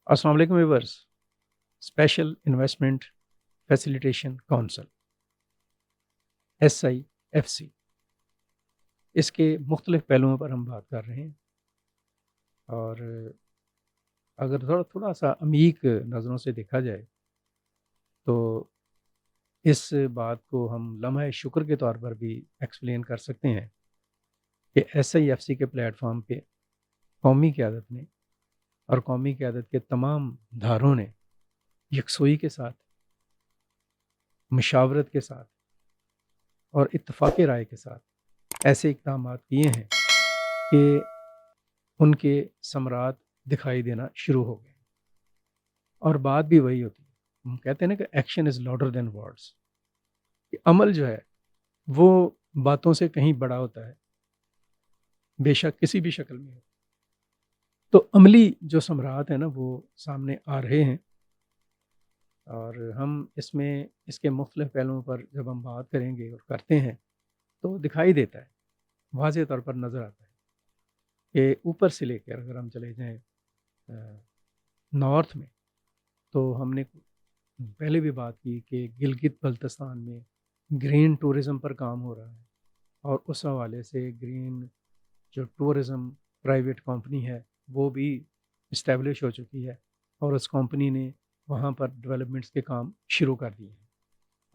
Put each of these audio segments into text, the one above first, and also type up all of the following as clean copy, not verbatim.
अस्सलाम वालेकुम viewers. Special investment facilitation council SIFC, इसके मुख्तलिफ पहलुओं पर हम बात कर रहे हैं। और अगर थोड़ा थोड़ा सा अमीक नज़रों से देखा जाए तो इस बात को हम लम्हा शुक्र के तौर पर भी एक्सप्लेन कर सकते हैं कि SIFC के प्लेटफॉर्म पे कौमी क़यादत ने और कौमी क़यादत के तमाम धारों ने यकसुई के साथ, मशावरत के साथ और इत्तफ़ाक़ राय के साथ ऐसे इक़दाम किए हैं कि उनके समरात दिखाई देना शुरू हो गए। और बात भी वही होती है, हम कहते हैं ना कि action is louder than words. अमल जो है वो बातों से कहीं बड़ा होता है, बेशक किसी भी शक्ल में हो। तो अमली जो समरात है ना वो सामने आ रहे हैं और हम इसमें इसके मुख्तलिफ पहलुओं पर जब हम बात करेंगे और करते हैं तो दिखाई देता है, वाज़ेह तौर पर नज़र आता है कि ऊपर से लेकर अगर हम चले जाएँ नॉर्थ में, तो हमने पहले भी बात की कि गिलगित बल्तिस्तान में ग्रीन टूरिज़म पर काम हो रहा है और उस हवाले से ग्रीन जो टूरिज़म प्राइवेट कंपनी है वो भी इस्टेब्लिश हो चुकी है और उस कंपनी ने वहाँ पर डेवलपमेंट्स के काम शुरू कर दिए हैं।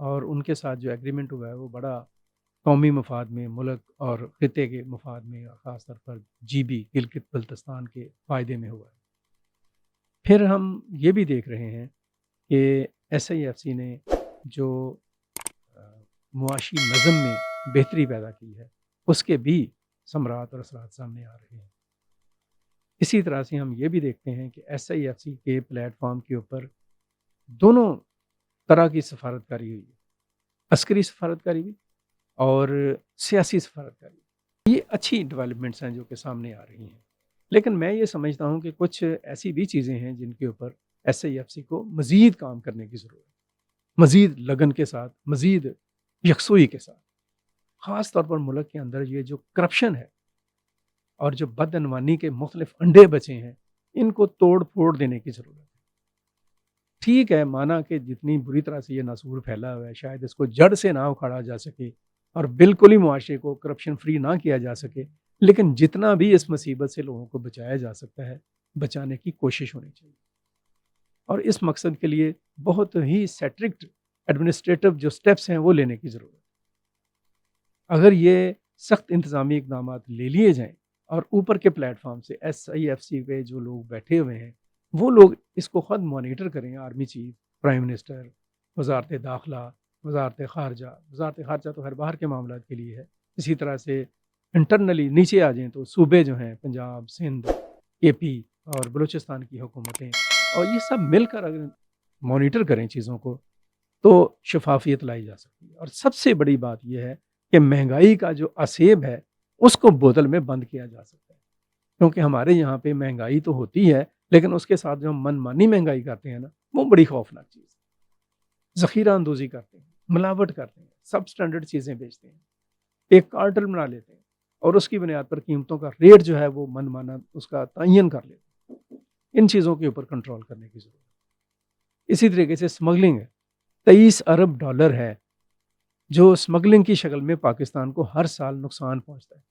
और उनके साथ जो एग्रीमेंट हुआ है वो बड़ा कौमी मफाद में, मुल्क और ख़ित्ते के मफाद में और ख़ास तौर पर GB गिलगित बल्तिस्तान के फ़ायदे में हुआ है। फिर हम ये भी देख रहे हैं कि SIFC ने जो मुआशी नज़म में बेहतरी पैदा की है उसके भी समरात और असरात सामने आ रहे हैं। इसी तरह से हम ये भी देखते हैं कि SIFC के प्लेटफॉर्म के ऊपर दोनों तरह की सफारतकारी हुई है, अस्करी सफारतकारी भी और सियासी सफारतकारी। ये अच्छी डेवलपमेंट्स हैं जो कि सामने आ रही हैं, लेकिन मैं ये समझता हूँ कि कुछ ऐसी भी चीज़ें हैं जिनके ऊपर SIFC को मज़ीद काम करने की ज़रूरत है, मज़ीद लगन के साथ, मज़ीद यकसुई के साथ। ख़ास तौर पर मुल्क के अंदर ये जो करप्शन है और जो बदअनवानी के मुख्तलिफ अंडे बचे हैं, इनको तोड़ फोड़ देने की ज़रूरत है। ठीक है, माना कि जितनी बुरी तरह से ये नासूर फैला हुआ है, शायद इसको जड़ से ना उखाड़ा जा सके और बिल्कुल ही मुआशरे को करप्शन फ्री ना किया जा सके, लेकिन जितना भी इस मुसीबत से लोगों को बचाया जा सकता है, बचाने की कोशिश होनी चाहिए। और इस मकसद के लिए बहुत ही स्ट्रिक्ट एडमिनिस्ट्रेटिव जो स्टेप्स हैं वो लेने की ज़रूरत है। अगर ये सख्त इंतज़ामी इक़दाम ले लिए जाएँ और ऊपर के प्लेटफॉर्म से SIFC पे जो लोग बैठे हुए हैं वो लोग इसको ख़ुद मॉनिटर करें, आर्मी चीफ, प्राइम मिनिस्टर, वज़ारत दाखिला, वज़ारत ख़ारजा। वज़ारत ख़ारजा तो हर बाहर के मामलात के लिए है। इसी तरह से इंटरनली नीचे आ जाएँ तो सूबे जो हैं पंजाब, सिंध, AP और बलूचिस्तान की हुकूमतें, और ये सब मिलकर अगर मॉनिटर करें चीज़ों को तो शफ़ाफ़ियत लाई जा सकती है। और सबसे बड़ी बात ये है कि महंगाई का जो असेब है उसको बोतल में बंद किया जा सकता है, क्योंकि हमारे यहाँ पे महंगाई तो होती है लेकिन उसके साथ जो हम मनमानी महंगाई करते हैं ना, वो बड़ी खौफनाक चीज़ है। ज़ख़ीरा अंदोज़ी करते हैं, मिलावट करते हैं, सब स्टैंडर्ड चीज़ें बेचते हैं, एक कार्टेल बना लेते हैं और उसकी बुनियाद पर कीमतों का रेट जो है वो मनमाना उसका तयन कर लेते हैं। इन चीज़ों के ऊपर कंट्रोल करने की ज़रूरत है। इसी तरीके से स्मगलिंग है, 23 अरब डॉलर है जो स्मगलिंग की शक्ल में पाकिस्तान को हर साल नुकसान पहुँचता है।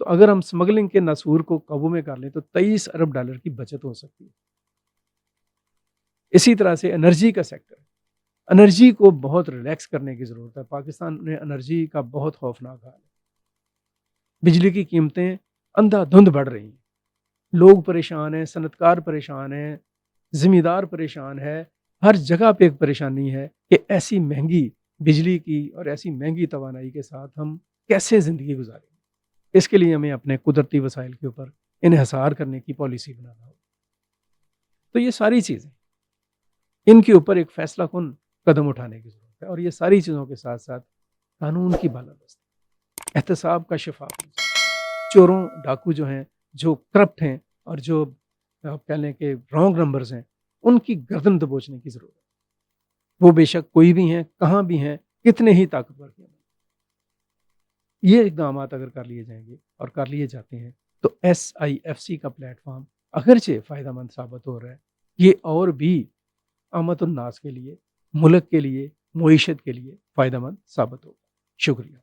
तो अगर हम स्मगलिंग के नासूर को काबू में कर लें तो 23 अरब डॉलर की बचत हो सकती है। इसी तरह से एनर्जी का सेक्टर, एनर्जी को बहुत रिलैक्स करने की ज़रूरत है। पाकिस्तान में एनर्जी का बहुत खौफनाक हाल है। बिजली की कीमतें अंधाधुंध बढ़ रही हैं, लोग परेशान हैं, सनतकार परेशान हैं, ज़िम्मेदार परेशान है, हर जगह पे एक परेशानी है कि ऐसी महंगी बिजली की और ऐसी महंगी तवानाई के साथ हम कैसे ज़िंदगी गुजारेंगे। इसके लिए हमें अपने कुदरती वसाइल के ऊपर इन्हिसार करने की पॉलिसी बनाना होगा। तो ये सारी चीज़ें, इनके ऊपर एक फैसला कुन कदम उठाने की ज़रूरत है और ये सारी चीज़ों के साथ साथ कानून की बालादस्ती, एहतसाब का शफाफ, चोरों डाकू जो हैं, जो करप्ट हैं और जो आप कह लें कि रॉन्ग नंबर्स हैं, उनकी गर्दन दबोचने की ज़रूरत है। वो बेशक कोई भी हैं, कहाँ भी हैं, कितने ही ताकतवर क्यों नहीं। ये इक़दाम अगर कर लिए जाएंगे और कर लिए जाते हैं तो SIFC का प्लेटफॉर्म अगरचे फ़ायदेमंद साबित हो रहा है, یہ اور بھی عامت الناس کے لیے، ملک کے لیے، معیشت کے لیے فائدہ مند ثابت ہوگا۔ شکریہ۔